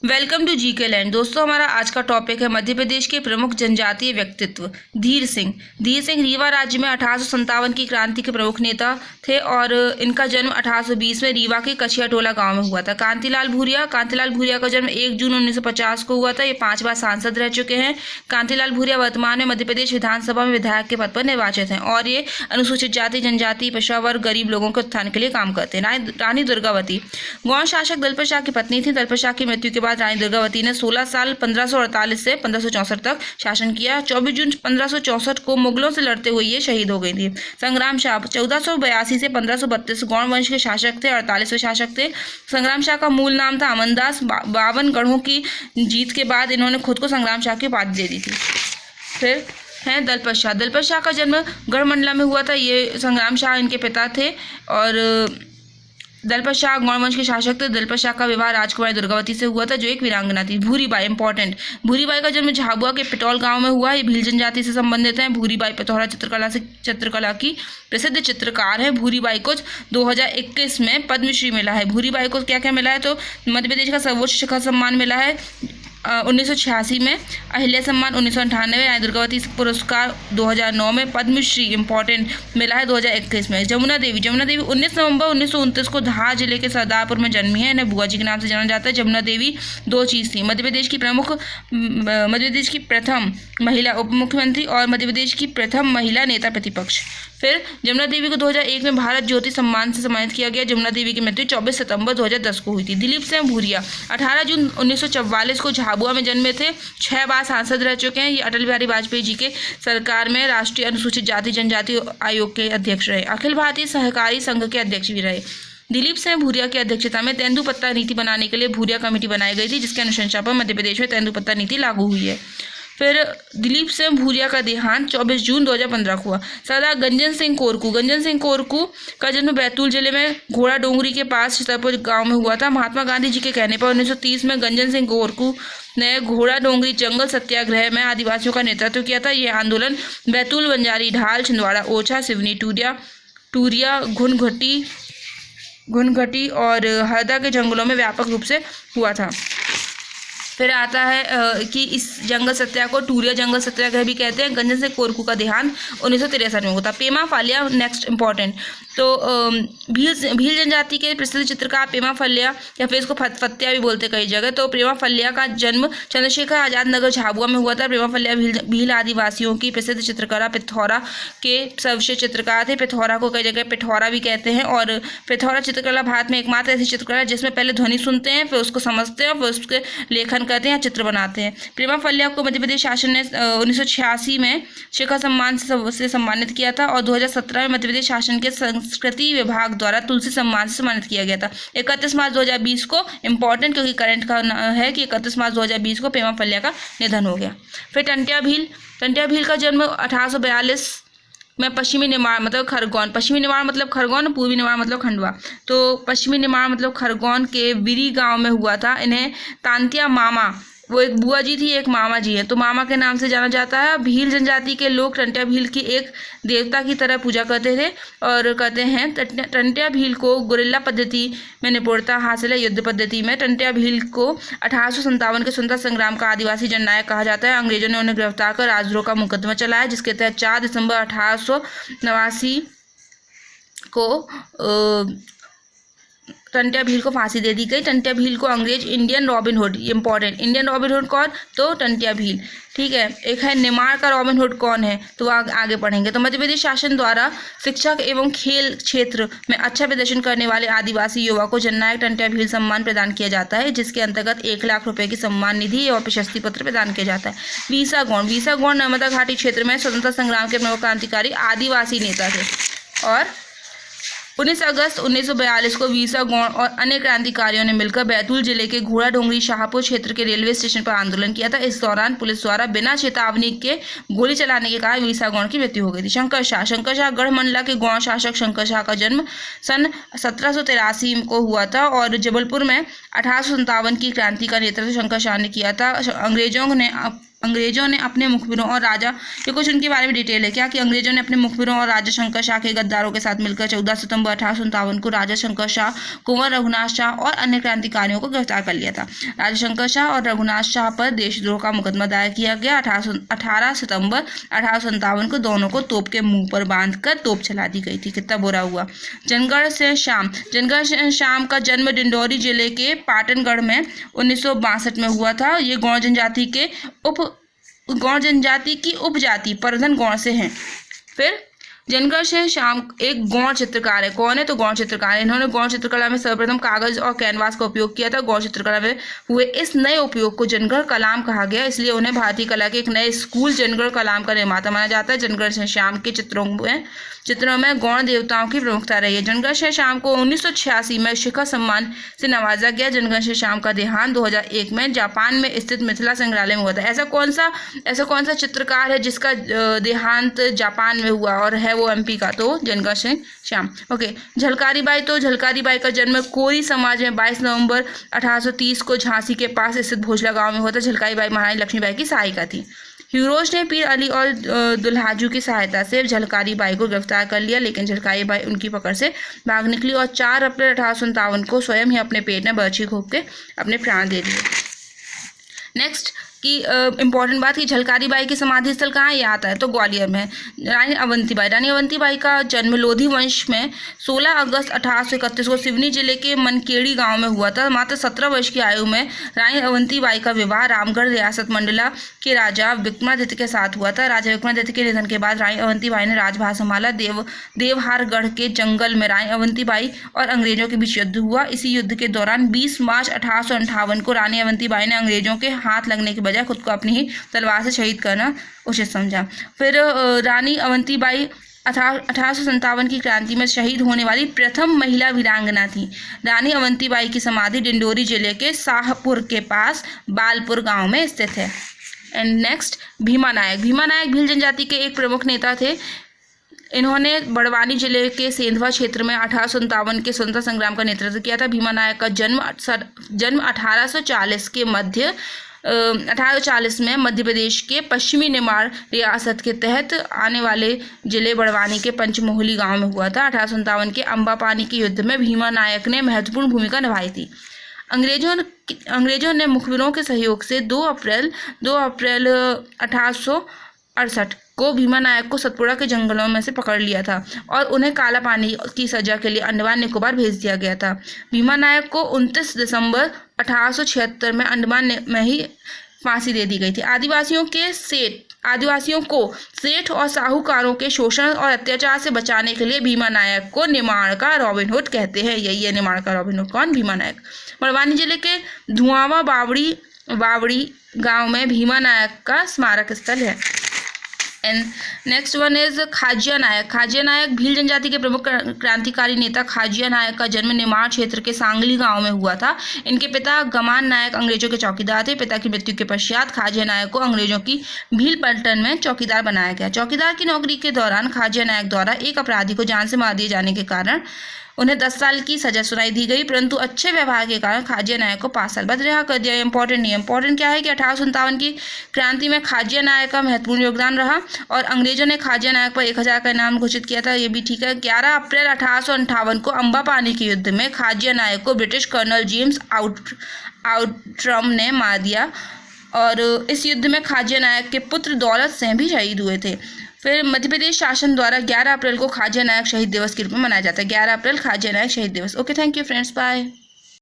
Welcome to GK land. दोस्तों, हमारा आज का टॉपिक है मध्य प्रदेश के प्रमुख जनजातीय व्यक्तित्व। धीर सिंह। धीर सिंह रीवा राज्य में 1857 की क्रांति के प्रमुख नेता थे और इनका जन्म 1820 में रीवा के कछिया टोला गांव में हुआ था। कांतिलाल भूरिया का जन्म 1 जून 1950 को हुआ था। ये 5 बार सांसद रह चुके हैं। कांतिलाल भूरिया वर्तमान में मध्य प्रदेश विधानसभा में विधायक के पद पर निर्वाचित हैं और ये अनुसूचित जाति, जनजाति, पिछड़ा वर्ग, गरीब लोगों के उत्थान के लिए काम करते हैं। रानी दुर्गावती गौड़ शासक दलपत शाह की पत्नी थी। दलपत शाह की मृत्यु के बाद रानी दुर्गावती ने 16 साल 1548 से 1564 तक शासन किया। 24 जून 1564 को मुगलों से लड़ते हुए ये शहीद हो गई थी। संग्राम शाह 1482 से 1532 गौड़ वंश के शासक थे, 48वें शासक थे। संग्राम शाह का मूल नाम था अमनदास। 52 गढ़ों की जीत के बाद इन्होंने खुद को संग्राम शाह की उपाधि दे दी थी। फिर है दलपत शाह। दलपत शाह का जन्म गढ़मंडला में हुआ था। ये संग्राम शाह इनके पिता थे और दलपत शाह गौड़ वंश के शासक थे। दलपत शाह का विवाह राजकुमारी दुर्गावती से हुआ था जो एक वीरांगना थी। भूरीबाई इंपॉर्टेंट। भूरीबाई का जन्म झाबुआ के पिटौल गांव में हुआ। ये भील जनजाति से संबंधित हैं। भूरीबाई पिथौरा चित्रकला की प्रसिद्ध चित्रकार है। भूरीबाई को 2021 में पद्मश्री मिला है। भूरीबाई को क्या क्या मिला है तो मध्य प्रदेश का सर्वोच्च शिखर सम्मान मिला है 1986 में, अहिल्या सम्मान 1998, रानी दुर्गावती पुरस्कार 2009 में, पद्मश्री इंपॉर्टेंट मिला है 2021 में। जमुना देवी 19 नवंबर 1929 को धार जिले के सरदारपुर में जन्मी है। इन्हें बुआ जी के नाम से जाना जाता है। जमुना देवी 2 चीज़ थी, मध्य प्रदेश की प्रथम महिला उप मुख्यमंत्री और मध्य प्रदेश की प्रथम महिला नेता प्रतिपक्ष। फिर जमुना देवी को 2001 में भारत ज्योति सम्मान से सम्मानित किया गया। जमुना देवी की मृत्यु 24 सितंबर 2010 को हुई थी। दिलीप सिंह भूरिया 18 जून 1944 को झाबुआ में जन्मे थे। 6 बार सांसद रह चुके हैं। ये अटल बिहारी वाजपेयी जी के सरकार में राष्ट्रीय अनुसूचित जाति जनजाति आयोग के अध्यक्ष रहे। अखिल भारतीय सहकारी संघ के अध्यक्ष भी रहे। दिलीप सिंह भूरिया की अध्यक्षता में तेंदुपत्ता नीति बनाने के लिए भूरिया कमेटी बनाई गई थी, जिसके अनुशंसा पर मध्य प्रदेश में तेंदुपत्ता नीति लागू हुई है। फिर दिलीप सिंह भूरिया का देहांत 24 जून 2015 को हुआ। सरदार गंजन सिंह कोरकू का जन्म बैतूल जिले में घोड़ा डोंगरी के पास छतरपुर गांव में हुआ था। महात्मा गांधी जी के कहने पर 1930 में गंजन सिंह कोरकू ने घोड़ा डोंगरी जंगल सत्याग्रह में आदिवासियों का नेतृत्व किया था। यह आंदोलन बैतूल, बंजारी, ढाल, छिंदवाड़ा, ओछा, सिवनी, टूरिया, घुनघटी और हरदा के जंगलों में व्यापक रूप से हुआ था। फिर आता है कि इस जंगल सत्याग्रह को टूरिया जंगल सत्याग्रह भी कहते हैं। गंजन सिंह कोरकू का देहांत 1963 में हुआ था। पेमा फालिया नेक्स्ट इंपॉर्टेंट। तो भील जनजाति के प्रसिद्ध चित्रकार पेमा फलिया या फिर इसको फत्या भी बोलते कई जगह। तो पेमा फलिया का जन्म चंद्रशेखर आजाद नगर झाबुआ में हुआ था। पेमा फलिया भील आदिवासियों की प्रसिद्ध चित्रकार पिथौरा के सर्वश्रेष्ठ चित्रकार थे। पिथौरा को कई जगह पिठौरा भी कहते हैं और पिथौरा चित्रकला भारत में एकमात्र ऐसी चित्रकला है जिसमें पहले ध्वनि सुनते हैं, फिर उसको समझते हैं, फिर उसके लेखन करते हैं, चित्र बनाते हैं। प्रेमा फलिया को मध्य प्रदेश शासन ने 1986 में शिखर सम्मान से सम्मानित किया था और 2017 में मध्य प्रदेश शासन के संस्कृति विभाग द्वारा तुलसी सम्मान से सम्मानित किया गया था। 31 मार्च 2020 को इंपॉर्टेंट क्योंकि करंट का है कि 31 मार्च 2020 को पेमा फलिया का निधन हो गया। फिर टंट्या भील का जन्म 1842 में पश्चिमी निमाड़ मतलब खरगोन, पश्चिमी निमाड़ मतलब खरगोन, पूर्वी निमाड़ मतलब खंडवा। तो पश्चिमी निमाड़ मतलब खरगोन के विरी गांव में हुआ था। इन्हें तांतिया मामा, वो एक बुआ जी थी, एक मामा जी है, तो मामा के नाम से जाना जाता है। भील जनजाति के लोग टंट्या भील की एक देवता की तरह पूजा करते थे और कहते हैं टंट्या भील को गुरिल्ला पद्धति में निपुणता हासिल है। युद्ध पद्धति में टंट्या भील को 1857 के स्वतंत्रता संग्राम का आदिवासी जननायक कहा जाता है। अंग्रेजों ने उन्हें गिरफ्तार कर राजद्रोह का मुकदमा चलाया, जिसके तहत 4 दिसंबर 1889 को टंट्या भील को फांसी दे दी गई। टंट्या भील को अंग्रेज Indian robin hood, important, Indian robin hood कौन तो टंट्या भील, ठीक है। एक है निमाड़ का रॉबिन हुड कौन है तो आगे पढ़ेंगे। तो मध्य प्रदेश शासन द्वारा शिक्षा एवं खेल क्षेत्र में अच्छा प्रदर्शन करने वाले आदिवासी युवा को जननायक टंट्या भील सम्मान प्रदान किया जाता है, जिसके अंतर्गत 1 लाख रुपए की सम्मान निधि और प्रशस्ति पत्र प्रदान किया जाता है। वीसा गौड़ नर्मदा घाटी क्षेत्र में स्वतंत्रता संग्राम के प्रमुख क्रांतिकारी आदिवासी नेता थे और 19 अगस्त 1942 को वीसा गौड़ और अन्य क्रांतिकारियों ने मिलकर बैतूल जिले के घोड़ा डोंगरी शाहपुर क्षेत्र के रेलवे स्टेशन पर आंदोलन किया था। इस दौरान पुलिस द्वारा बिना चेतावनी के गोली चलाने के कारण वीसा गौड़ की मृत्यु हो गई थी। शंकर शाह गढ़मंडला के गौड़ शासक शंकर शाह का जन्म सन 1783 को हुआ था और जबलपुर में 1857 की क्रांति का नेतृत्व शंकर शाह ने किया था। अंग्रेजों ने अंग्रेजों ने अपने मुखबिरों और राजा, ये कुछ उनके बारे में डिटेल है क्या, कि अंग्रेजों ने अपने मुखबिरों और राजा शंकर शाह के गद्दारों के साथ मिलकर 14 सितंबर 1857 को राजा शंकर शाह, कुंवर रघुनाथ शाह और अन्य क्रांतिकारियों को गिरफ्तार कर लिया था। राजा शंकर शाह और रघुनाथ शाह पर देशद्रोह का मुकदमा दायर किया गया। 18 सितंबर 1857 को दोनों को तोप के मुंह पर बांधकर तोप चला दी गई थी। कितना बुरा हुआ। जनगढ़ से शाम का जन्म डिंडोरी जिले के पाटनगढ़ में 1962 में हुआ था। ये गौड़ जनजाति की उपजाति प्रधान गौड़ से हैं। फिर जनगढ़ से शाम एक गौड़ चित्रकार है। कौन है? तो गौड़ चित्रकार है। इन्होंने गौड़ चित्रकला में सर्वप्रथम कागज और कैनवास का उपयोग किया था। गौड़ चित्रकला में हुए इस नए उपयोग को जनगढ़ कलाम कहा गया, इसलिए उन्हें भारतीय कला के एक नए स्कूल जनगढ़ कलाम का निर्माता माना जाता है। जनगढ़ से शाम के चित्रों में गौड़ देवताओं की प्रमुखता रही है। जनगढ़ से शाम को 1986 में शिखर सम्मान से नवाजा गया। जनगढ़ से शाम का देहांत 2001 में जापान में स्थित मिथिला संग्रहालय में हुआ था। ऐसा कौन सा चित्रकार है जिसका देहांत जापान में हुआ और है वो एमपी का? तो जनगढ़ से शाम। ओके। झलकारी बाई, तो झलकारी बाई का जन्म कोरी समाज में 22 नवंबर 1830 को झांसी के पास स्थित भोजला गांव में हुआ था। झलकारी बाई महारानी लक्ष्मीबाई की सहायिका थी। हीरोज ने पीर अली और दुल्हाजू की सहायता से झलकारी बाई को गिरफ्तार कर लिया, लेकिन झलकारी बाई उनकी पकड़ से भाग निकली और 4 अप्रैल 1857 को स्वयं ही अपने पेट में बर्छी घोंप के अपने प्राण दे दिए। नेक्स्ट की इम्पॉर्टेंट बात कि झलकारी बाई की समाधि स्थल कहाँ, ये आता है तो ग्वालियर में। रानी अवंती बाई का जन्म लोधी वंश में 16 अगस्त 1831 को सिवनी जिले के मनकेड़ी गांव में हुआ था। मात्र 17 वर्ष की आयु में रानी अवंती बाई का विवाह रामगढ़ रियासत मंडला के राजा विक्रमादित्य के साथ हुआ था। राजा विक्रमादित्य के निधन के बाद रानी अवंती बाई ने राजभार संभाला। देवहारगढ़ के जंगल में रानी अवंती बाई और अंग्रेजों के बीच युद्ध हुआ। इसी युद्ध के दौरान 20 मार्च 1858 को रानी अवंती बाई ने अंग्रेजों के हाथ लगने के बजाय खुद को अपनी ही तलवार से शहीद करना उचित समझा। फिर रानी अवंती बाई 1857 की क्रांति में शहीद होने वाली प्रथम महिला वीरांगना थी। रानी अवंती बाई की समाधि डिंडोरी जिले के शाहपुर के पास बालपुर गांव में स्थित है। एंड नेक्स्ट भीमा नायक भील जनजाति के एक प्रमुख नेता थे। इन्होंने बड़वानी जिले के सेंधवा क्षेत्र में 1857 के स्वतंत्रता संग्राम का नेतृत्व किया था। भीमा नायक का जन्म 1840 में मध्य प्रदेश के पश्चिमी निमाड़ रियासत के तहत आने वाले जिले बड़वानी के पंचमोहली गांव में हुआ था। 1857 के अम्बापानी के युद्ध में भीमा नायक ने महत्वपूर्ण भूमिका निभाई थी। अंग्रेजों ने मुखबिरों के सहयोग से 2 अप्रैल 1868 को भीमा नायक को सतपुड़ा के जंगलों में से पकड़ लिया था और उन्हें काला पानी की सजा के लिए अंडमान निकोबार भेज दिया गया था। भीमा नायक को 29 दिसंबर 1876 में अंडमान में ही फांसी दे दी गई थी। आदिवासियों को सेठ और साहूकारों के शोषण और अत्याचार से बचाने के लिए भीमा नायक को निमाड़ का रॉबिन हुड कहते हैं। यही है निमाड़ का रॉबिन हुड। कौन? भीमा नायक। बड़वानी जिले के धुआवा बावड़ी गांव में भीमा नायक का स्मारक स्थल है। एंड नेक्स्ट वन इज खाजिया नायक भील जनजाति के प्रमुख क्रांतिकारी नेता खाजिया नायक का जन्म निमाड़ क्षेत्र के सांगली गांव में हुआ था। इनके पिता गमान नायक अंग्रेजों के चौकीदार थे। पिता की मृत्यु के पश्चात खाजिया नायक को अंग्रेजों की भील पलटन में चौकीदार बनाया गया। चौकीदार की नौकरी के दौरान खाजिया नायक द्वारा एक अपराधी को जान से मार दिए जाने के कारण उन्हें 10 साल की सजा सुनाई दी गई, परंतु अच्छे व्यवहार के कारण खाजिया नायक को 5 साल बाद रिहा कर दिया। इंपॉर्टेंट क्या है कि 1857 की क्रांति में खाजिया नायक का महत्वपूर्ण योगदान रहा और अंग्रेजों ने खाजिया नायक पर 1000 का इनाम घोषित किया था। ये भी ठीक है। 11 अप्रैल 1858 को अम्बापानी के युद्ध में खाजिया नायक को ब्रिटिश कर्नल जेम्स आउट्रम ने मार दिया और इस युद्ध में खाजिया नायक के पुत्र दौलत सिंह भी शहीद हुए थे। फिर मध्य प्रदेश शासन द्वारा 11 अप्रैल को खाजिया नायक शहीद दिवस के रूप में मनाया जाता है। 11 अप्रैल खाजिया नायक शहीद दिवस। Okay, thank you friends, bye.